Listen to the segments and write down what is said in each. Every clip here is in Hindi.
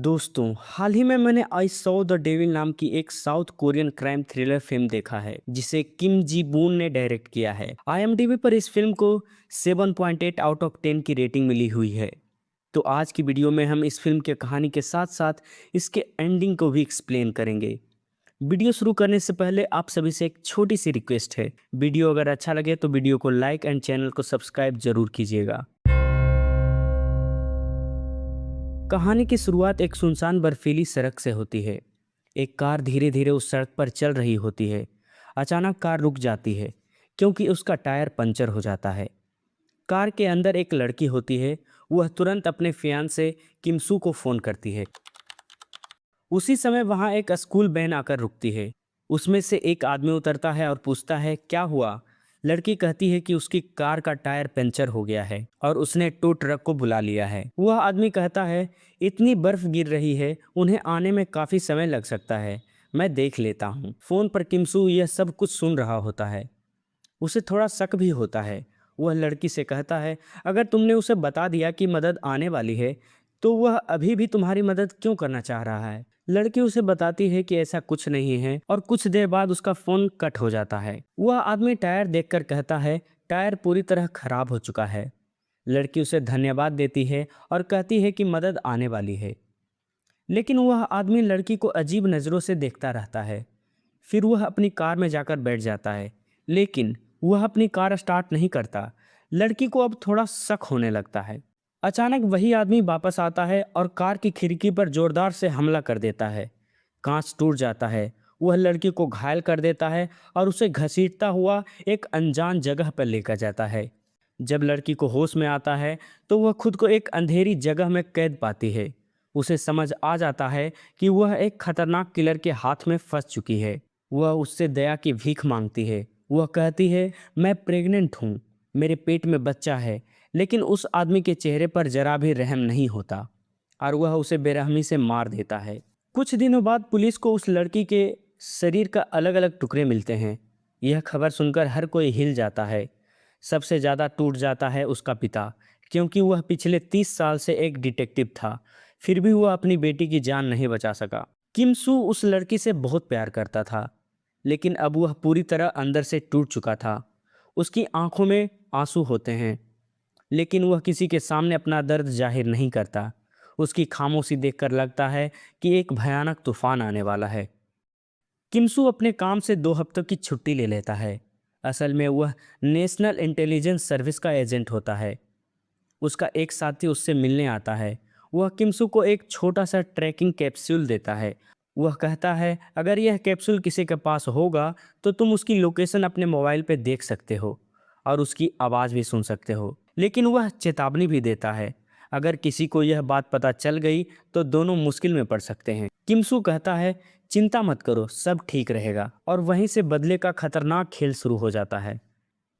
दोस्तों, हाल ही में मैंने आई सॉ द डेविल नाम की एक south Korean crime thriller film देखा है जिसे किम जी बून ने डायरेक्ट किया है। आईएमडीबी पर इस फिल्म को 7.8 आउट ऑफ 10 की रेटिंग मिली हुई है। तो आज की वीडियो में हम इस फिल्म की कहानी के साथ साथ इसके एंडिंग को भी एक्सप्लेन करेंगे। वीडियो शुरू करने से पहले आप सभी से एक छोटी सी रिक्वेस्ट है। वीडियो अगर अच्छा लगे तो वीडियो को लाइक एंड चैनल को सब्सक्राइब जरूर कीजिएगा। कहानी की शुरुआत एक सुनसान बर्फीली सड़क से होती है। एक कार धीरे धीरे उस सड़क पर चल रही होती है। अचानक कार रुक जाती है क्योंकि उसका टायर पंचर हो जाता है। कार के अंदर एक लड़की होती है। वह तुरंत अपने फियांसे किमसू को फ़ोन करती है। उसी समय वहाँ एक स्कूल वैन आकर रुकती है। उसमें से एक आदमी उतरता है और पूछता है क्या हुआ। लड़की कहती है कि उसकी कार का टायर पंचर हो गया है और उसने टो ट्रक को बुला लिया है। वह आदमी कहता है इतनी बर्फ गिर रही है, उन्हें आने में काफ़ी समय लग सकता है, मैं देख लेता हूँ। फ़ोन पर किमसू यह सब कुछ सुन रहा होता है। उसे थोड़ा शक भी होता है। वह लड़की से कहता है अगर तुमने उसे बता दिया कि मदद आने वाली है तो वह अभी भी तुम्हारी मदद क्यों करना चाह रहा है। लड़की उसे बताती है कि ऐसा कुछ नहीं है और कुछ देर बाद उसका फ़ोन कट हो जाता है। वह आदमी टायर देखकर कहता है टायर पूरी तरह खराब हो चुका है। लड़की उसे धन्यवाद देती है और कहती है कि मदद आने वाली है। लेकिन वह आदमी लड़की को अजीब नज़रों से देखता रहता है। फिर वह अपनी कार में जाकर बैठ जाता है, लेकिन वह अपनी कार स्टार्ट नहीं करता। लड़की को अब थोड़ा शक होने लगता है। अचानक वही आदमी वापस आता है और कार की खिड़की पर जोरदार से हमला कर देता है। कांच टूट जाता है। वह लड़की को घायल कर देता है और उसे घसीटता हुआ एक अनजान जगह पर लेकर जाता है। जब लड़की को होश में आता है तो वह खुद को एक अंधेरी जगह में कैद पाती है। उसे समझ आ जाता है कि वह एक खतरनाक किलर के हाथ में फंस चुकी है। वह उससे दया की भीख मांगती है। वह कहती है मैं प्रेग्नेंट हूँ, मेरे पेट में बच्चा है। लेकिन उस आदमी के चेहरे पर जरा भी रहम नहीं होता और वह उसे बेरहमी से मार देता है। कुछ दिनों बाद पुलिस को उस लड़की के शरीर का अलग अलग टुकड़े मिलते हैं। यह खबर सुनकर हर कोई हिल जाता है। सबसे ज़्यादा टूट जाता है उसका पिता, क्योंकि वह पिछले 30 साल से एक डिटेक्टिव था, फिर भी वह अपनी बेटी की जान नहीं बचा सका। किम सू उस लड़की से बहुत प्यार करता था, लेकिन अब वह पूरी तरह अंदर से टूट चुका था। उसकी आंखों में आंसू होते हैं, लेकिन वह किसी के सामने अपना दर्द जाहिर नहीं करता। उसकी खामोशी देखकर लगता है कि एक भयानक तूफान आने वाला है। किमसू अपने काम से 2 हफ्तों की छुट्टी ले लेता है। असल में वह नेशनल इंटेलिजेंस सर्विस का एजेंट होता है। उसका एक साथी उससे मिलने आता है। वह किमसू को एक छोटा सा ट्रैकिंग कैप्सूल देता है। वह कहता है अगर यह कैप्सूल किसी के पास होगा तो तुम उसकी लोकेशन अपने मोबाइल पे देख सकते हो और उसकी आवाज़ भी सुन सकते हो। लेकिन वह चेतावनी भी देता है अगर किसी को यह बात पता चल गई तो दोनों मुश्किल में पड़ सकते हैं। किमसू कहता है चिंता मत करो, सब ठीक रहेगा, और वहीं से बदले का खतरनाक खेल शुरू हो जाता है।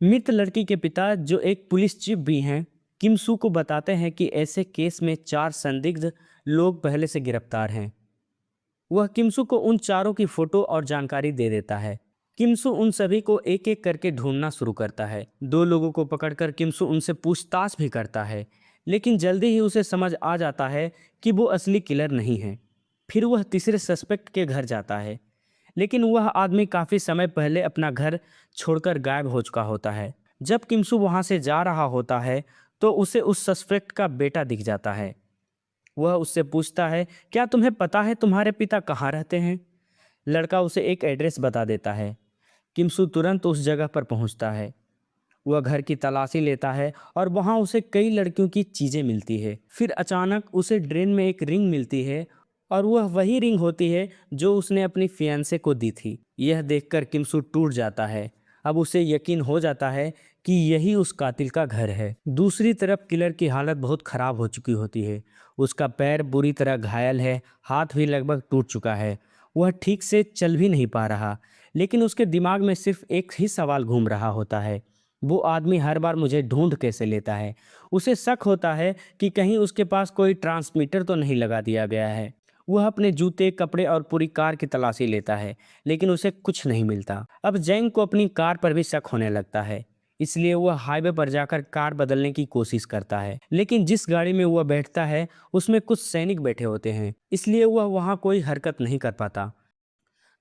मृत लड़की के पिता, जो एक पुलिस चीफ भी हैं, किमसू को बताते हैं कि ऐसे केस में 4 संदिग्ध लोग पहले से गिरफ्तार हैं। वह किमसू को उन चारों की फोटो और जानकारी दे देता है। किमसू उन सभी को एक एक करके ढूंढना शुरू करता है। 2 लोगों को पकड़कर किमसू उनसे पूछताछ भी करता है, लेकिन जल्दी ही उसे समझ आ जाता है कि वो असली किलर नहीं है। फिर वह तीसरे सस्पेक्ट के घर जाता है, लेकिन वह आदमी काफ़ी समय पहले अपना घर छोड़कर गायब हो चुका होता है। जब किमसू वहाँ से जा रहा होता है तो उसे उस सस्पेक्ट का बेटा दिख जाता है। वह उससे पूछता है क्या तुम्हें पता है तुम्हारे पिता कहाँ रहते हैं। लड़का उसे एक एड्रेस बता देता है। किमसू तुरंत उस जगह पर पहुंचता है। वह घर की तलाशी लेता है और वहां उसे कई लड़कियों की चीज़ें मिलती है। फिर अचानक उसे ड्रेन में एक रिंग मिलती है और वह वही रिंग होती है जो उसने अपनी फियांसे को दी थी। यह देखकर किमसू टूट जाता है। अब उसे यकीन हो जाता है कि यही उस कातिल का घर है। दूसरी तरफ किलर की हालत बहुत ख़राब हो चुकी होती है। उसका पैर बुरी तरह घायल है, हाथ भी लगभग टूट चुका है। वह ठीक से चल भी नहीं पा रहा, लेकिन उसके दिमाग में सिर्फ एक ही सवाल घूम रहा होता है, वो आदमी हर बार मुझे ढूंढ कैसे लेता है। उसे शक होता है कि कहीं उसके पास कोई ट्रांसमीटर तो नहीं लगा दिया गया है। वह अपने जूते, कपड़े और पूरी कार की तलाशी लेता है, लेकिन उसे कुछ नहीं मिलता। अब जैंग को अपनी कार पर भी शक होने लगता है। इसलिए वह हाईवे पर जाकर कार बदलने की कोशिश करता है, लेकिन जिस गाड़ी में वह बैठता है उसमें कुछ सैनिक बैठे होते हैं, इसलिए वह वहां कोई हरकत नहीं कर पाता।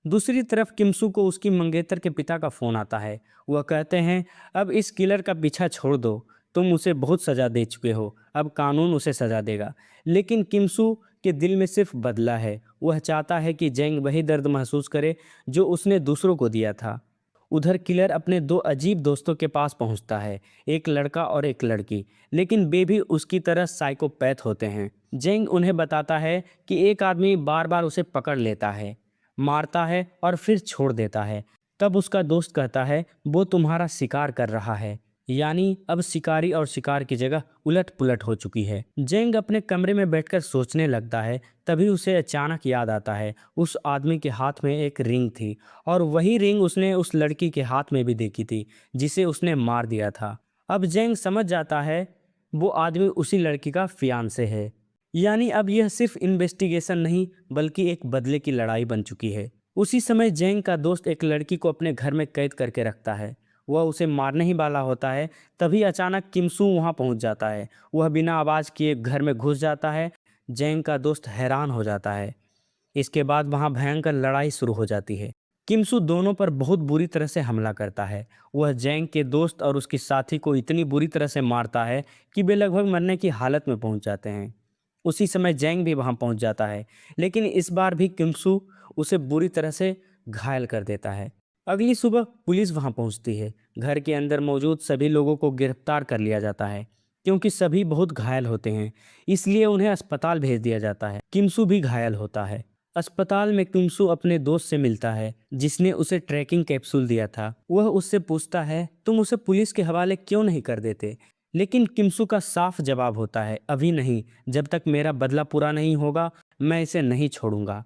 दूसरी तरफ किम्सू को उसकी मंगेतर के पिता का फोन आता है। वह कहते हैं, अब इस किलर का पीछा छोड़ दो, तुम उसे बहुत सजा दे चुके हो, अब कानून उसे सजा देगा। लेकिन किम्सू के दिल में सिर्फ बदला है। वह चाहता है कि जेंग वही दर्द महसूस करे जो उसने दूसरों को दिया था। उधर किलर अपने दो अजीब दोस्तों के पास पहुंचता है, एक लड़का और एक लड़की, लेकिन वे भी उसकी तरह साइकोपैथ होते हैं। जेंग उन्हें बताता है कि एक आदमी बार बार उसे पकड़ लेता है, मारता है और फिर छोड़ देता है। तब उसका दोस्त कहता है, वो तुम्हारा शिकार कर रहा है। यानी अब शिकारी और शिकार की जगह उलट पुलट हो चुकी है। जेंग अपने कमरे में बैठकर सोचने लगता है। तभी उसे अचानक याद आता है, उस आदमी के हाथ में एक रिंग थी, और वही रिंग उसने उस लड़की के हाथ में भी देखी थी जिसे उसने मार दिया था। अब जेंग समझ जाता है वो आदमी उसी लड़की का फियांसे है। यानी अब यह सिर्फ इन्वेस्टिगेशन नहीं बल्कि एक बदले की लड़ाई बन चुकी है। उसी समय जेंग का दोस्त एक लड़की को अपने घर में कैद करके रखता है। वह उसे मारने ही वाला होता है। तभी अचानक किमसू वहां पहुंच जाता है। वह बिना आवाज किए घर में घुस जाता है। जेंग का दोस्त हैरान हो जाता है। इसके बाद वहां भयंकर लड़ाई शुरू हो जाती है। किमसू दोनों पर बहुत बुरी तरह से हमला करता है। वह जेंग के दोस्त और उसकी साथी को इतनी बुरी तरह से मारता है कि वे लगभग मरने की हालत में पहुंच जाते हैं। उसी समय जैंग भी वहां पहुंच जाता है, लेकिन इस बार भी किमसू उसे बुरी तरह से घायल कर देता है। अगली सुबह पुलिस वहां पहुंचती है। घर के अंदर मौजूद सभी लोगों को गिरफ्तार कर लिया जाता है। क्योंकि सभी बहुत घायल होते हैं, इसलिए उन्हें अस्पताल भेज दिया जाता है। किमसू भी घायल होता है। अस्पताल में किमसू अपने दोस्त से मिलता है जिसने उसे ट्रैकिंग कैप्सूल दिया था। वह उससे पूछता है, तुम उसे पुलिस के हवाले क्यों नहीं कर देते? लेकिन किमसू का साफ जवाब होता है, अभी नहीं, जब तक मेरा बदला पूरा नहीं होगा मैं इसे नहीं छोड़ूंगा।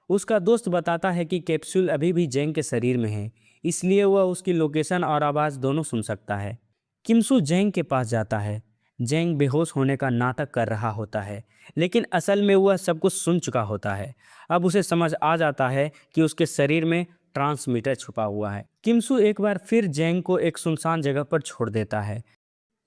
उसका दोस्त बताता है कि कैप्सूल अभी भी जेंग के शरीर में है, इसलिए वह उसकी लोकेशन और आवाज़ दोनों सुन सकता है। किमसू जेंग के पास जाता है। जेंग बेहोश होने का नाटक कर रहा होता है, लेकिन असल में वह सब कुछ सुन चुका होता है। अब उसे समझ आ जाता है कि उसके शरीर में ट्रांसमीटर छुपा हुआ है। किमसू एक बार फिर जेंग को एक सुनसान जगह पर छोड़ देता है।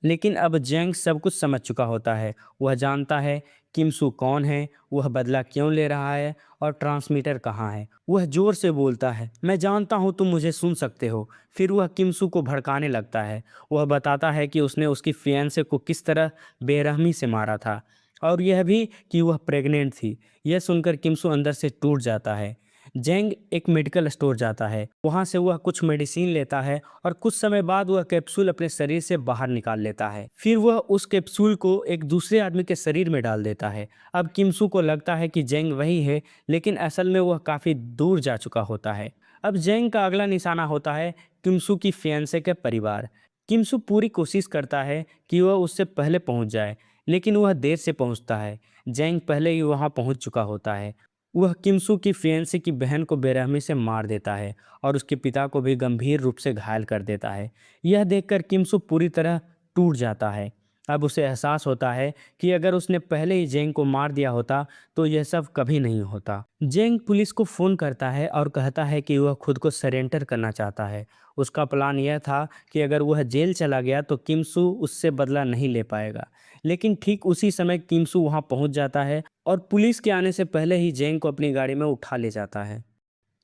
लेकिन अब जेंग सब कुछ समझ चुका होता है। वह जानता है किमसू कौन है, वह बदला क्यों ले रहा है और ट्रांसमीटर कहाँ है। वह जोर से बोलता है, मैं जानता हूँ तुम मुझे सुन सकते हो। फिर वह किमसू को भड़काने लगता है। वह बताता है कि उसने उसकी फियांसे को किस तरह बेरहमी से मारा था, और यह भी कि वह प्रेग्नेंट थी। यह सुनकर किमसू अंदर से टूट जाता है। जेंग एक मेडिकल स्टोर जाता है। वहां से वह कुछ मेडिसिन लेता है और कुछ समय बाद वह कैप्सूल अपने शरीर से बाहर निकाल लेता है। फिर वह उस कैप्सूल को एक दूसरे आदमी के शरीर में डाल देता है। अब किमसू को लगता है कि जेंग वही है, लेकिन असल में वह काफी दूर जा चुका होता है। अब जेंग का अगला निशाना होता है किमसू की फियांसे के परिवार। किमसू पूरी कोशिश करता है कि वह उससे पहले पहुंच जाए, लेकिन वह देर से पहुंचता है। जेंग पहले ही वहां पहुंच चुका होता है। वह किमसू की फियांसे की बहन को बेरहमी से मार देता है और उसके पिता को भी गंभीर रूप से घायल कर देता है। यह देखकर किमसू पूरी तरह टूट जाता है। अब उसे एहसास होता है कि अगर उसने पहले ही जेंग को मार दिया होता तो यह सब कभी नहीं होता। जेंग पुलिस को फोन करता है और कहता है कि वह खुद को सरेंडर करना चाहता है। उसका प्लान यह था कि अगर वह जेल चला गया तो किमसू उससे बदला नहीं ले पाएगा। लेकिन ठीक उसी समय किमसू वहां पहुंच जाता है और पुलिस के आने से पहले ही जेंग को अपनी गाड़ी में उठा ले जाता है।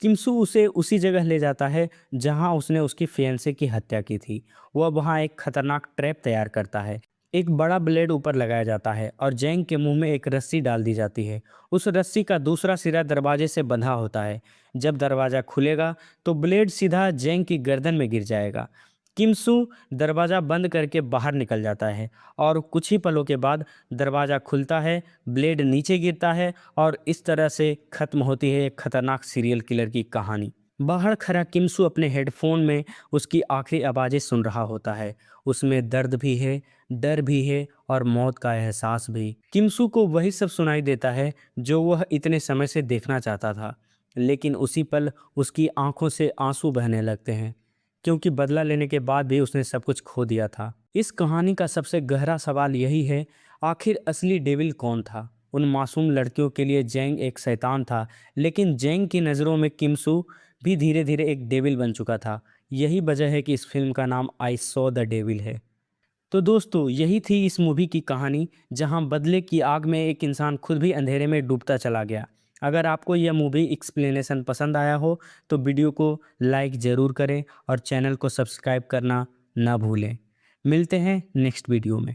किमसू उसे उसी जगह ले जाता है जहां उसने उसकी फियांसे की हत्या की थी। वह वहां एक खतरनाक ट्रैप तैयार करता है। एक बड़ा ब्लेड ऊपर लगाया जाता है और जेंग के मुंह में एक रस्सी डाल दी जाती है। उस रस्सी का दूसरा सिरा दरवाजे से बंधा होता है। जब दरवाज़ा खुलेगा तो ब्लेड सीधा जेंग की गर्दन में गिर जाएगा। किमसू दरवाज़ा बंद करके बाहर निकल जाता है और कुछ ही पलों के बाद दरवाज़ा खुलता है, ब्लेड नीचे गिरता है और इस तरह से खत्म होती है एक खतरनाक सीरियल किलर की कहानी। बाहर खड़ा किमसू अपने हेडफोन में उसकी आखिरी आवाज़ें सुन रहा होता है। उसमें दर्द भी है, डर भी है और मौत का एहसास भी। किमसू को वही सब सुनाई देता है जो वह इतने समय से देखना चाहता था। लेकिन उसी पल उसकी आंखों से आंसू बहने लगते हैं, क्योंकि बदला लेने के बाद भी उसने सब कुछ खो दिया था। इस कहानी का सबसे गहरा सवाल यही है, आखिर असली डेविल कौन था? उन मासूम लड़कियों के लिए जेंग एक शैतान था, लेकिन जेंग की नज़रों में किमसू भी धीरे धीरे एक डेविल बन चुका था। यही वजह है कि इस फिल्म का नाम आई सॉ द डेविल है। तो दोस्तों यही थी इस मूवी की कहानी, जहां बदले की आग में एक इंसान खुद भी अंधेरे में डूबता चला गया। अगर आपको यह मूवी एक्सप्लेनेशन पसंद आया हो तो वीडियो को लाइक ज़रूर करें और चैनल को सब्सक्राइब करना ना भूलें। मिलते हैं नेक्स्ट वीडियो में।